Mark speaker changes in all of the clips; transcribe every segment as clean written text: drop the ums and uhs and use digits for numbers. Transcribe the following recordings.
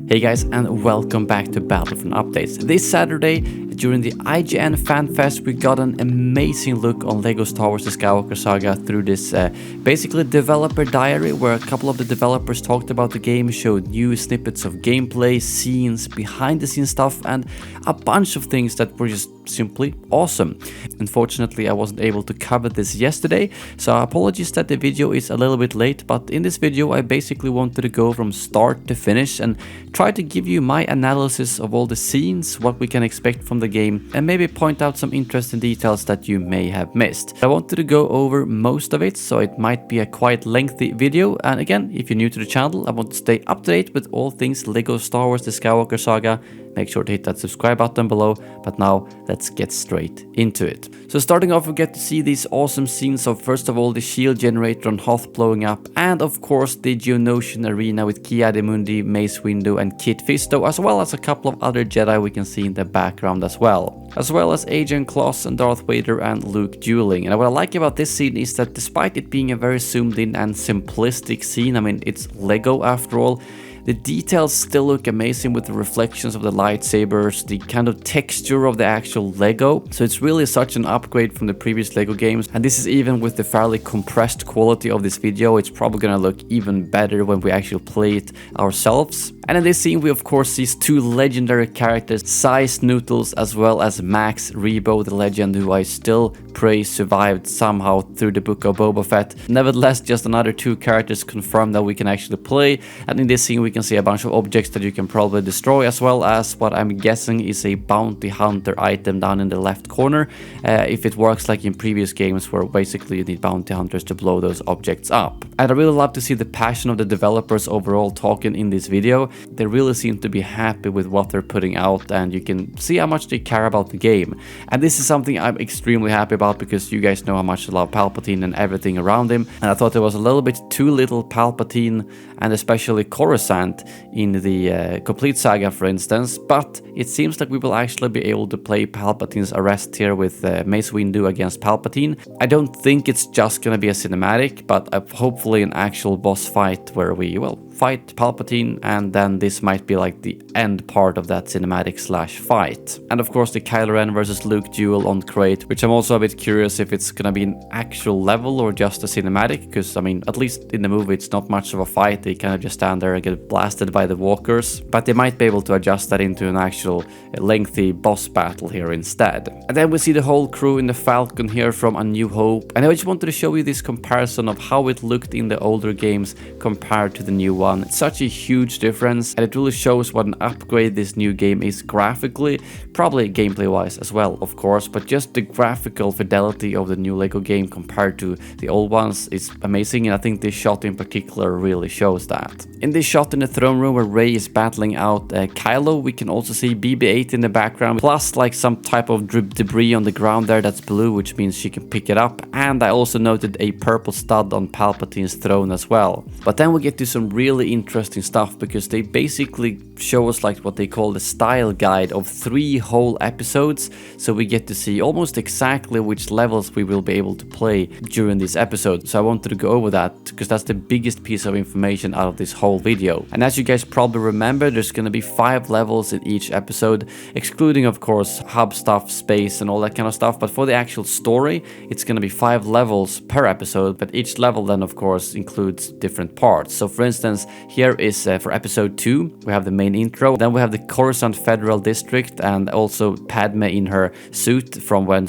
Speaker 1: Hey guys, and welcome back to Battlefront Updates. This Saturday, during the IGN FanFest, we got an amazing look on LEGO Star Wars The Skywalker Saga through this basically developer diary, where a couple of the developers talked about the game, showed new snippets of gameplay, scenes, behind the scenes stuff, and a bunch of things that were just simply awesome. Unfortunately, I wasn't able to cover this yesterday, so apologies that the video is a little bit late, but in this video I basically wanted to go from start to finish and try to give you my analysis of all the scenes, what we can expect from the game, and maybe point out some interesting details that you may have missed. I wanted to go over most of it, so it might be a quite lengthy video, and again, if you're new to the channel, I want to stay up to date with all things LEGO Star Wars The Skywalker Saga. Make sure to hit that subscribe button below, but now let's get straight into it. So starting off, we get to see these awesome scenes of first of all the shield generator on Hoth blowing up, and of course the Geonosian arena with Ki-Adi-Mundi, Mace Windu and Kit Fisto, as well as a couple of other Jedi we can see in the background as well as Agent Kloss and Darth Vader and Luke dueling. And what I like about this scene is that despite it being a very zoomed in and simplistic scene, I mean it's LEGO after all, the details still look amazing with the reflections of the lightsabers, the kind of texture of the actual LEGO. So it's really such an upgrade from the previous LEGO games. And this is even with the fairly compressed quality of this video. It's probably gonna look even better when we actually play it ourselves. And in this scene, we of course see two legendary characters, Size Noodles as well as Max Rebo, the legend who I still pray survived somehow through the Book of Boba Fett. Nevertheless, just another two characters confirmed that we can actually play. And in this scene, we can see a bunch of objects that you can probably destroy, as well as what I'm guessing is a bounty hunter item down in the left corner. If it works like in previous games where basically you need bounty hunters to blow those objects up. And I really love to see the passion of the developers overall talking in this video. They really seem to be happy with what they're putting out, and you can see how much they care about the game. And this is something I'm extremely happy about, because you guys know how much I love Palpatine and everything around him. And I thought there was a little bit too little Palpatine, and especially Coruscant in the complete saga, for instance, but it seems like we will actually be able to play Palpatine's arrest here with Mace Windu against Palpatine. I don't think it's just gonna be a cinematic, but hopefully an actual boss fight where we will fight Palpatine, and then this might be like the end part of that cinematic slash fight. And of course the Kylo Ren versus Luke duel on Crate, which I'm also a bit curious if it's gonna be an actual level or just a cinematic, because I mean, at least in the movie it's not much of a fight. They kind of just stand there and get blasted by the walkers, but they might be able to adjust that into an actual lengthy boss battle here instead. And then we see the whole crew in the Falcon here from A New Hope, and I just wanted to show you this comparison of how it looked in the older games compared to the new one. It's such a huge difference, and it really shows what an upgrade this new game is graphically, probably gameplay wise as well, of course, but just the graphical fidelity of the new LEGO game compared to the old ones is amazing, and I think this shot in particular really shows that. In this shot in the throne room where Rey is battling out Kylo, we can also see BB-8 in the background, plus like some type of debris on the ground there that's blue, which means she can pick it up, and I also noted a purple stud on Palpatine's throne as well. But then we get to some really interesting stuff, because they basically show us like what they call the style guide of 3 whole episodes, so we get to see almost exactly which levels we will be able to play during this episode. So I wanted to go over that because that's the biggest piece of information out of this whole video. And as you guys probably remember, there's gonna be 5 levels in each episode, excluding of course hub stuff, space and all that kind of stuff, but for the actual story it's gonna be 5 levels per episode, but each level then of course includes different parts. So for instance, here is for episode 2, we have the main intro, then we have the Coruscant Federal District, and also Padme in her suit from when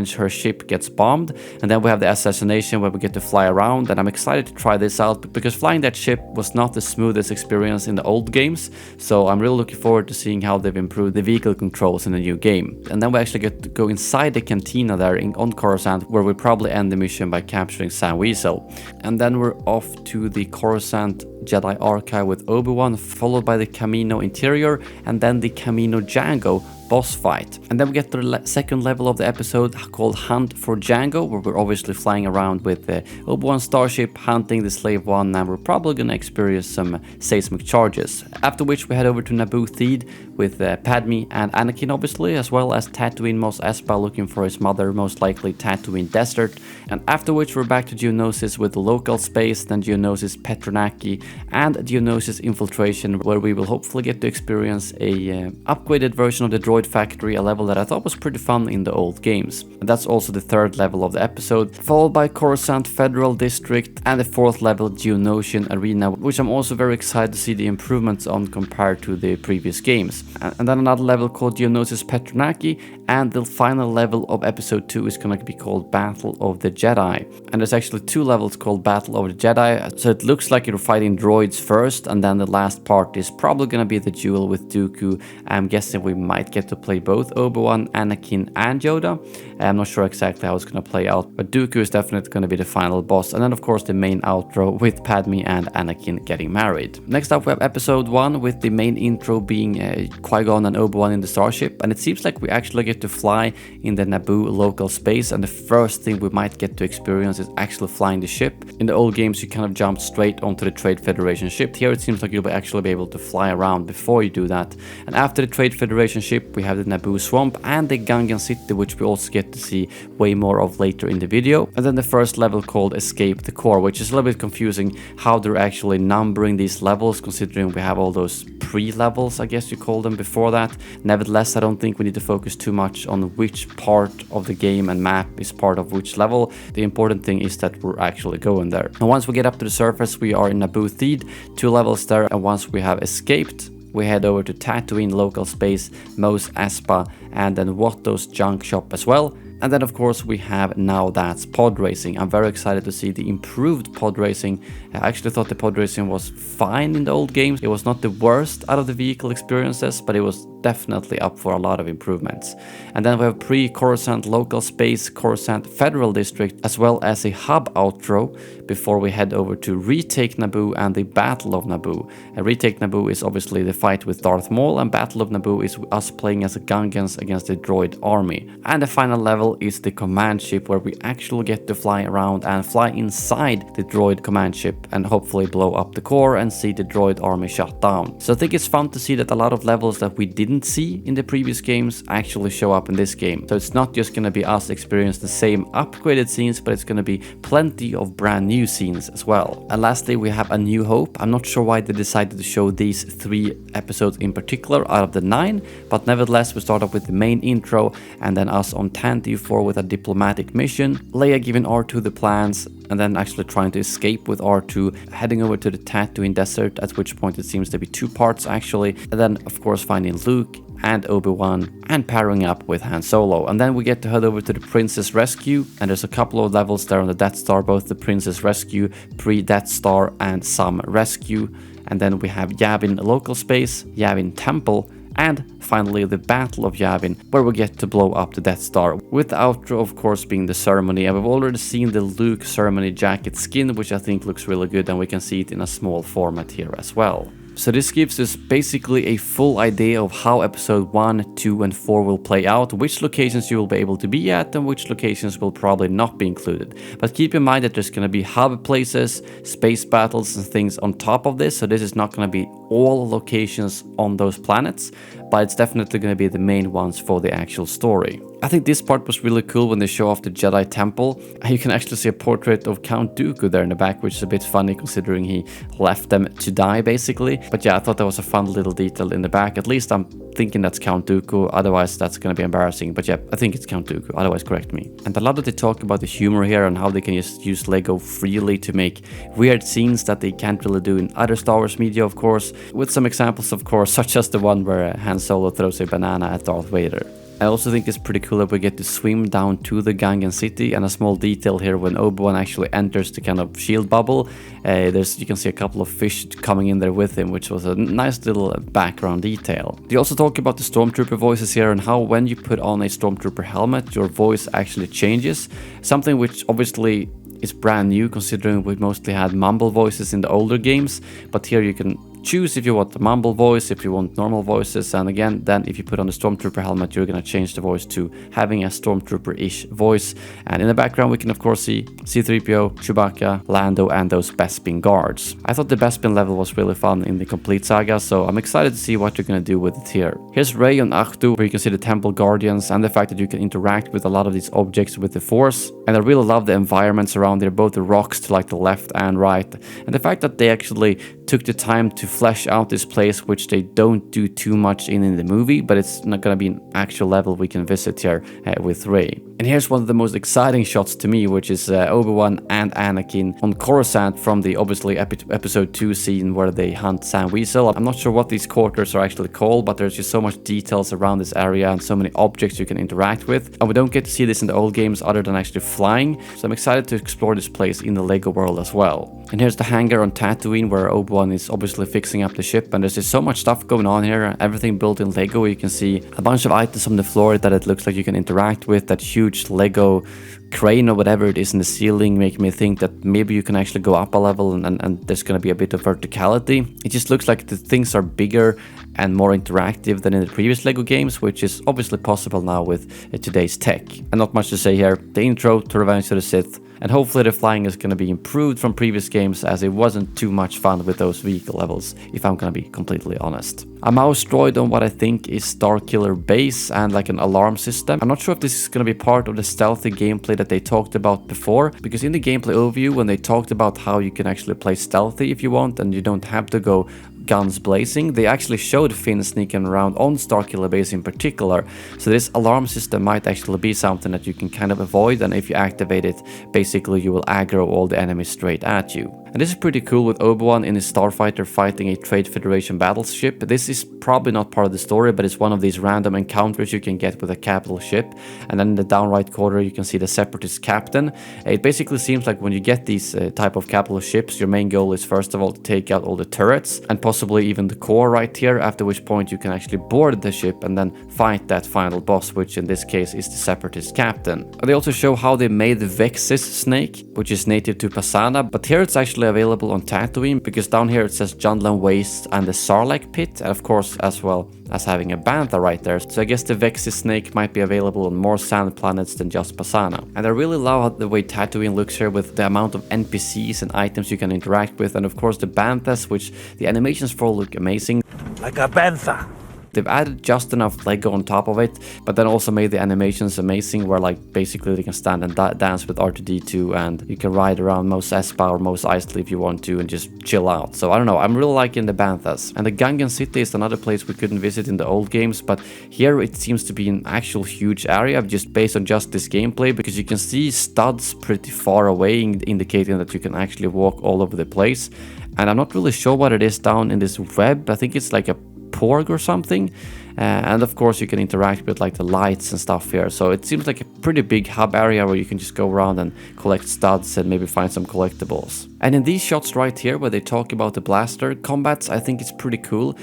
Speaker 1: her ship gets bombed, and then we have the assassination where we get to fly around, and I'm excited to try this out because flying that ship was not the smoothest experience in the old games, so I'm really looking forward to seeing how they've improved the vehicle controls in the new game. And then we actually get to go inside the cantina there on Coruscant, where we probably end the mission by capturing Sam Weasel. And then we're off to the Coruscant Jedi Archive with Obi-Wan, followed by the Camino Interior, and then the Camino Jango boss fight. And then we get to the second level of the episode called Hunt for Jango, where we're obviously flying around with the Obi-Wan starship hunting the Slave One, and we're probably gonna experience some seismic charges. After which we head over to Naboo Theed with Padme and Anakin obviously, as well as Tatooine Mos Espa looking for his mother, most likely Tatooine Desert. And after which we're back to Geonosis with the local space, then Geonosis Petronaki, and Geonosis Infiltration, where we will hopefully get to experience a upgraded version of the Droid Factory, a level that I thought was pretty fun in the old games. And that's also the third level of the episode, followed by Coruscant Federal District and the fourth level Geonosian Arena, which I'm also very excited to see the improvements on compared to the previous games. And then another level called Geonosis Petronaki, and the final level of episode 2 is going to be called Battle of the Jedi. And there's actually 2 levels called Battle of the Jedi, so it looks like you're fighting droids first, and then the last part is probably going to be the duel with Dooku. I'm guessing we might get to play both Obi-Wan, Anakin and Yoda. I'm not sure exactly how it's going to play out, but Dooku is definitely going to be the final boss. And then of course the main outro with Padme and Anakin getting married. Next up we have episode 1 with the main intro being Qui-Gon and Obi-Wan in the starship, and it seems like we actually get to fly in the Naboo local space, and the first thing we might get to experience is actually flying the ship. In the old games you kind of jumped straight onto the Trade Federation ship. Here it seems like you'll actually be able to fly around before you do that. And after the Trade Federation ship we have the Naboo swamp and the Gungan city, which we also get to see way more of later in the video. And then the first level called Escape the Core, which is a little bit confusing how they're actually numbering these levels, considering we have all those pre-levels, I guess you call them, before that. Nevertheless, I don't think we need to focus too much on which part of the game and map is part of which level. The important thing is that we're actually going there. And once we get up to the surface, we are in Naboo Theed, 2 levels there, and once we have escaped, we head over to Tatooine local space, Mos Espa, and then Watto's junk shop as well. And then of course we have Now That's Pod Racing. I'm very excited to see the improved pod racing. I actually thought the pod racing was fine in the old games. It was not the worst out of the vehicle experiences, but it was definitely up for a lot of improvements. And then we have pre-Coruscant local space, Coruscant Federal District, as well as a hub outro before we head over to Retake Naboo and the Battle of Naboo. Retake Naboo is obviously the fight with Darth Maul, and Battle of Naboo is us playing as Gungans against the droid army. And the final level is the command ship, where we actually get to fly around and fly inside the droid command ship and hopefully blow up the core and see the droid army shut down. So I think it's fun to see that a lot of levels that we didn't see in the previous games actually show up in this game. So it's not just going to be us experience the same upgraded scenes, but it's going to be plenty of brand new scenes as well. And lastly we have A New Hope. I'm not sure why they decided to show these 3 episodes in particular out of the 9, but nevertheless we start off with the main intro and then us on Tantive 4 with a diplomatic mission, Leia giving R2 the plans, and then actually trying to escape with R2, heading over to the Tatooine desert, at which point it seems to be 2 parts actually, and then of course finding Luke and Obi-Wan and pairing up with Han Solo. And then we get to head over to the Princess Rescue, and there's a couple of levels there on the Death Star, both the Princess Rescue, pre-Death Star and some Rescue. And then we have Yavin local space, Yavin Temple, and finally the Battle of Yavin, where we get to blow up the Death Star, with the outro of course being the ceremony. And we've already seen the Luke ceremony jacket skin, which I think looks really good, and we can see it in a small format here as well. So this gives us basically a full idea of how episode 1, 2 and 4 will play out, which locations you will be able to be at and which locations will probably not be included. But keep in mind that there's going to be hub places, space battles and things on top of this, so this is not going to be all locations on those planets, but it's definitely going to be the main ones for the actual story. I think this part was really cool when they show off the Jedi Temple. You can actually see a portrait of Count Dooku there in the back, which is a bit funny considering he left them to die basically. But yeah, I thought that was a fun little detail in the back. At least I'm thinking that's Count Dooku, otherwise that's going to be embarrassing. But yeah, I think it's Count Dooku, otherwise correct me. And I love that they talk about the humor here and how they can just use Lego freely to make weird scenes that they can't really do in other Star Wars media, of course, with some examples of course, such as the one where Han Solo throws a banana at Darth Vader. I also think it's pretty cool that we get to swim down to the Gungan city, and a small detail here when Obi-Wan actually enters the kind of shield bubble, you can see a couple of fish coming in there with him, which was a nice little background detail. They also talk about the Stormtrooper voices here and how when you put on a Stormtrooper helmet, your voice actually changes, something which obviously is brand new considering we mostly had mumble voices in the older games, but here you can choose if you want the mumble voice, if you want normal voices, and again, then if you put on the Stormtrooper helmet, you're gonna change the voice to having a Stormtrooper-ish voice. And in the background, we can of course see C-3PO, Chewbacca, Lando, and those Bespin guards. I thought the Bespin level was really fun in the complete saga, so I'm excited to see what you're gonna do with it here. Here's Rey on Ahch-To, where you can see the Temple Guardians and the fact that you can interact with a lot of these objects with the Force. And I really love the environments around there, both the rocks to like the left and right, and the fact that they actually took the time to flesh out this place, which they don't do too much in the movie, but it's not gonna be an actual level we can visit here with Rey. And here's one of the most exciting shots to me, which is Obi-Wan and Anakin on Coruscant from the obviously episode 2 scene where they hunt Sam Weasel. I'm not sure what these quarters are actually called, but there's just so much details around this area and so many objects you can interact with. And we don't get to see this in the old games other than actually flying, so I'm excited to explore this place in the Lego world as well. And here's the hangar on Tatooine where Obi-Wan is obviously fixing up the ship, and there's just so much stuff going on here, everything built in Lego. You can see a bunch of items on the floor that it looks like you can interact with, that huge Lego crane or whatever it is in the ceiling, making me think that maybe you can actually go up a level and there's going to be a bit of verticality. It just looks like the things are bigger and more interactive than in the previous Lego games, which is obviously possible now with today's tech. And not much to say here. The intro to Revenge of the Sith, and hopefully the flying is going to be improved from previous games, as it wasn't too much fun with those vehicle levels, if I'm going to be completely honest. A mouse droid on what I think is Starkiller base and like an alarm system. I'm not sure if this is going to be part of the stealthy gameplay that they talked about before, because in the gameplay overview, when they talked about how you can actually play stealthy if you want and you don't have to go guns blazing, they actually showed Finn sneaking around on Starkiller base in particular. So this alarm system might actually be something that you can kind of avoid, and if you activate it, basically you will aggro all the enemies straight at you. And this is pretty cool with Obi-Wan in his starfighter fighting a Trade Federation battleship. This is probably not part of the story, but it's one of these random encounters you can get with a capital ship. And then in the down right corner you can see the Separatist captain. It basically seems like when you get these type of capital ships, your main goal is first of all to take out all the turrets and possibly even the core right here, after which point you can actually board the ship and then fight that final boss, which in this case is the Separatist captain. They also show how they made the Vexis snake, which is native to Pasana, but here it's actually available on Tatooine, because down here it says Jundland Waste and the Sarlacc pit, and of course as well as having a bantha right there. So I guess the Vexis snake might be available on more sand planets than just Pasana. And I really love the way Tatooine looks here, with the amount of NPCs and items you can interact with, and of course the banthas, which the animations for look amazing.
Speaker 2: Like a bantha.
Speaker 1: They've added just enough Lego on top of it, but then also made the animations amazing, where like basically they can stand and dance with R2-D2, and you can ride around Mos Espa or Mos Eisley if you want to and just chill out. So I don't know, I'm really liking the banthas. And the Gungan City is another place we couldn't visit in the old games, but here it seems to be an actual huge area just based on just this gameplay, because you can see studs pretty far away, indicating that you can actually walk all over the place. And I'm not really sure what it is down in this web. I think it's like a porg or something, and of course you can interact with like the lights and stuff here, so it seems like a pretty big hub area where you can just go around and collect studs and maybe find some collectibles. And in these shots right here where they talk about the blaster combats, I think it's pretty cool,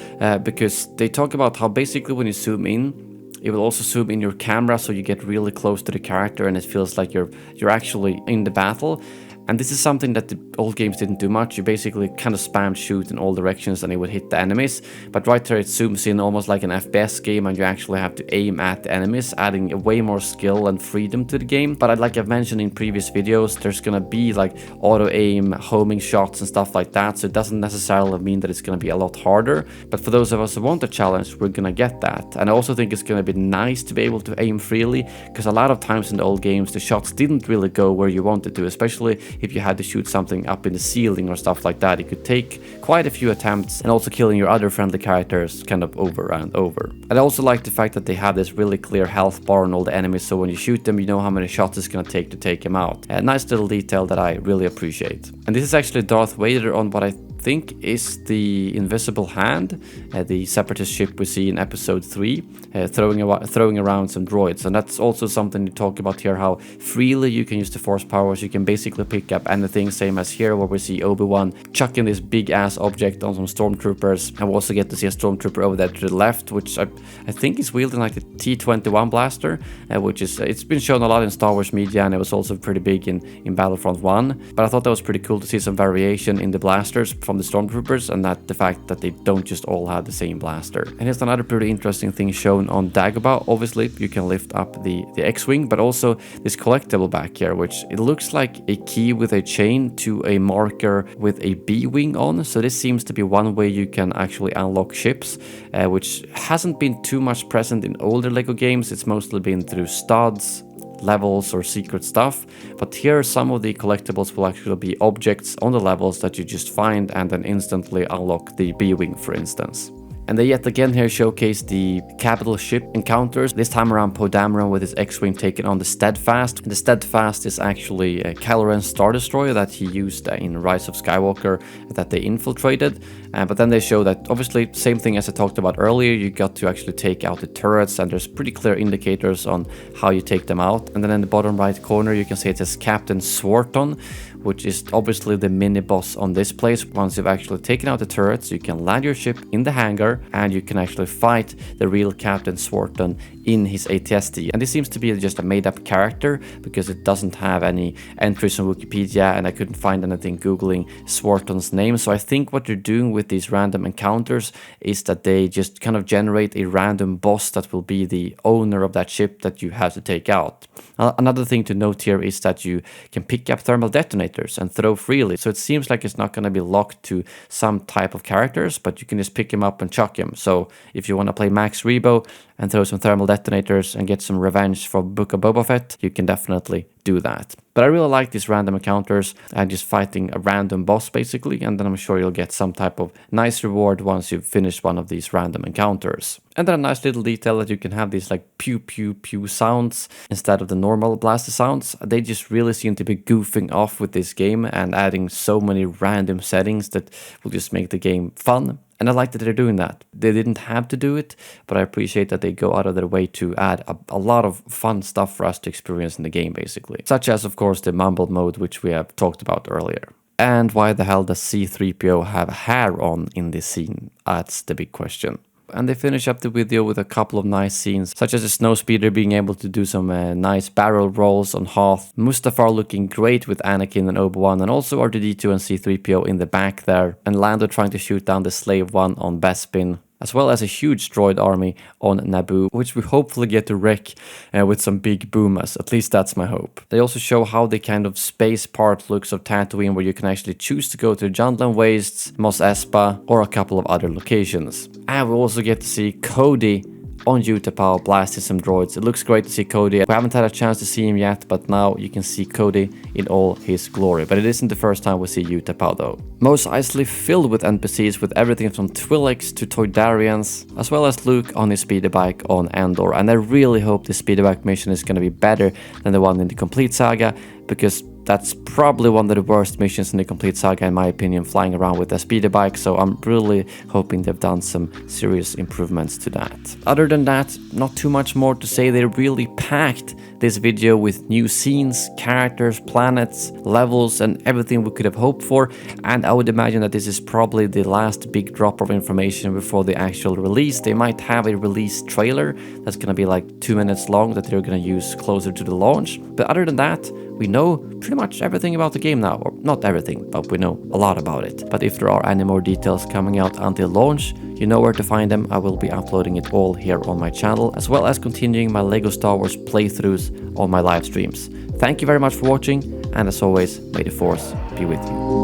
Speaker 1: because they talk about how basically when you zoom in, it will also zoom in your camera, so you get really close to the character and it feels like you're actually in the battle. And this is something that the old games didn't do much. You basically kind of spam shoot in all directions and it would hit the enemies. But right there it zooms in almost like an FPS game, and you actually have to aim at the enemies, adding way more skill and freedom to the game. But like I've mentioned in previous videos, there's gonna be like auto-aim, homing shots and stuff like that. So it doesn't necessarily mean that it's gonna be a lot harder. But for those of us who want a challenge, we're gonna get that. And I also think it's gonna be nice to be able to aim freely, because a lot of times in the old games, the shots didn't really go where you wanted to, especially if you had to shoot something up in the ceiling or stuff like that. It could take quite a few attempts, and also killing your other friendly characters kind of over and over. And I also like the fact that they have this really clear health bar on all the enemies, so when you shoot them, you know how many shots it's gonna take to take them out. A nice little detail that I really appreciate. And this is actually Darth Vader on what I think is the Invisible Hand, the Separatist ship we see in episode 3, throwing around some droids. And that's also something you talk about here, how freely you can use the Force powers. You can basically pick up anything, same as here where we see Obi-Wan chucking this big ass object on some stormtroopers. And we also get to see a stormtrooper over there to the left, which I think is wielding like the T-21 blaster, which is, it's been shown a lot in Star Wars media, and it was also pretty big in Battlefront 1. But I thought that was pretty cool to see some variation in the blasters from the stormtroopers, and that the fact that they don't just all have the same blaster. And here's another pretty interesting thing shown on Dagobah. Obviously, you can lift up the X-Wing, but also this collectible back here, which it looks like a key with a chain to a marker with a B-Wing on. So this seems to be one way you can actually unlock ships, which hasn't been too much present in older LEGO games. It's mostly been through studs, levels, or secret stuff. But here some of the collectibles will actually be objects on the levels that you just find and then instantly unlock the B-Wing, for instance. And they yet again here showcase the capital ship encounters. This time around, Poe Dameron with his X-Wing taking on the Steadfast. And the Steadfast is actually Kylo Ren's Star Destroyer that he used in Rise of Skywalker that they infiltrated. But then they show that, obviously, same thing as I talked about earlier, you got to actually take out the turrets, and there's pretty clear indicators on how you take them out. And then in the bottom right corner, you can see it says Captain Swarton, which is obviously the mini-boss on this place. Once you've actually taken out the turrets, you can land your ship in the hangar, and you can actually fight the real Captain Swarton in his ATST. And this seems to be just a made-up character, because it doesn't have any entries on Wikipedia, and I couldn't find anything googling Swarton's name. So I think what they're doing with these random encounters is that they just kind of generate a random boss that will be the owner of that ship that you have to take out. Another thing to note here is that you can pick up thermal detonators and throw freely. So it seems like it's not going to be locked to some type of characters, but you can just pick him up and chuck him. So if you want to play Max Rebo and throw some thermal detonators and get some revenge for Book of Boba Fett, you can definitely do that. But I really like these random encounters and just fighting a random boss basically, and then I'm sure you'll get some type of nice reward once you've finished one of these random encounters. And then a nice little detail that you can have these like pew pew pew sounds instead of the normal blaster sounds. They just really seem to be goofing off with this game and adding so many random settings that will just make the game fun. And I like that they're doing that. They didn't have to do it, but I appreciate that they go out of their way to add a lot of fun stuff for us to experience in the game, basically. Such as, of course, the mumble mode, which we have talked about earlier. And why the hell does C-3PO have hair on in this scene? That's the big question. And they finish up the video with a couple of nice scenes, such as the snowspeeder being able to do some nice barrel rolls on Hoth, Mustafar looking great with Anakin and Obi-Wan, and also R2-D2 and C-3PO in the back there, and Lando trying to shoot down the Slave One on Bespin, as well as a huge droid army on Naboo, which we hopefully get to wreck with some big boomas. At least that's my hope. They also show how the kind of space part looks of Tatooine, where you can actually choose to go to Jundland Wastes, Mos Espa, or a couple of other locations. And we also get to see Cody on Utapau blasting some droids. It looks great to see Cody. We haven't had a chance to see him yet, but now you can see Cody in all his glory. But it isn't the first time we see Utapau though. Mos Eisley filled with NPCs with everything from Twi'leks to Toydarians, as well as Luke on his speeder bike on Endor. And I really hope the speeder bike mission is going to be better than the one in the Complete Saga, because that's probably one of the worst missions in the Complete Saga, in my opinion, flying around with a speeder bike, so I'm really hoping they've done some serious improvements to that. Other than that, not too much more to say. They really packed this video with new scenes, characters, planets, levels, and everything we could have hoped for, and I would imagine that this is probably the last big drop of information before the actual release. They might have a release trailer that's gonna be like 2 minutes long that they're gonna use closer to the launch, but other than that, we know pretty much everything about the game now, or not everything, but we know a lot about it. But if there are any more details coming out until launch, you know where to find them. I will be uploading it all here on my channel, as well as continuing my LEGO Star Wars playthroughs on my live streams. Thank you very much for watching, and as always, may the Force be with you.